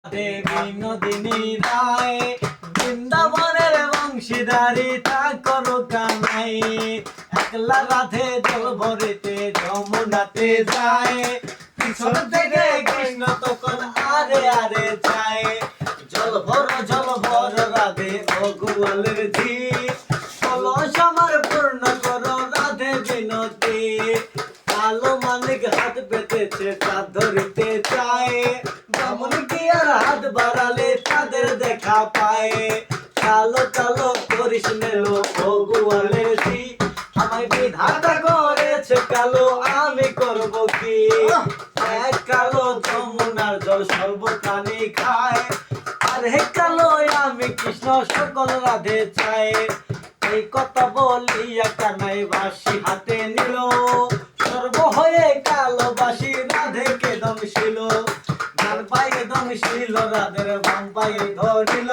বিনোদিনী রায় বৃন্দাবনের বংশীদারি তা করো কানাই একলা রাধে জল ভরিতে যমুনাতে যায় পিছন থেকে কৃষ্ণ তখন আরে আরে যায় জল ভর রাধে ভগবানের ঝি কলস আমার পূর্ণ করো রাধে বিনতি কালো মালিক হাত পেতেছে চাঁদ ধরিতে চায় বামন কি আর হাত বাড়ালে তাদের দেখা পায় কালো কালো করিস নেলো ভগবানের ঝি আমায় বিধাতা করেছে কালো আমি করব কি এক কালো যমুনার জল সর্বপ্রাণী খায় আর হে কালো আমি কৃষ্ণ সকল রাধে চাই এই কথা বলিয়া কানাই বাঁশি হাতে নিল সর্ব হয়ে কালো বাঁশি রাধে কে দমশিল ডান পায়ে দমশিল রাধের বাম পায়ে ধরিল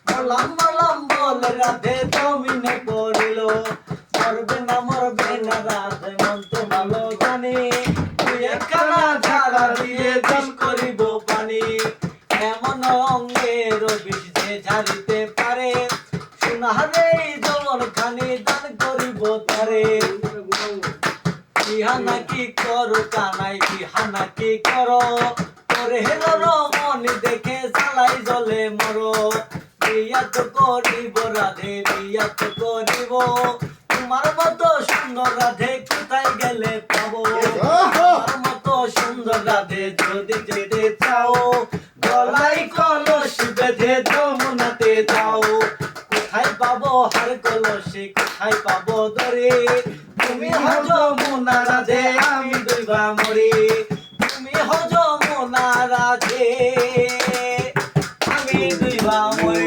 বললাম বলে রাধে দমিনে পড়িল মরবে না রাধে মন তো ভালো জানি তুই একখানা ঝাড়া দিয়ে বিষ করিব পানি এমন অঙ্গের বিষ যে ঝাড়িতে পারে সোনারে জল খানি দান করিব তারে ইহানা কি করো কানাই ইহানা কি করো তোরে হেরো মন দেখে জ্বালাই জলে মরো বিয়া তো করিব রাধে বিয়া তো করিব তোমার মতো সুন্দর রাধে কোথায় গেলে পাবো তোমার মতো সুন্দর রাধে যদি যেতে চাও গলায় কলস বেঁধে যমুনাতে যাও কোথায় পাবো হার কলসে কোথায় পাবো দরে তুমি হজ যমুনা রাধে আমি দুইবা মরি তুমি হজ যমুনা রাধে আমি দুইবা মরি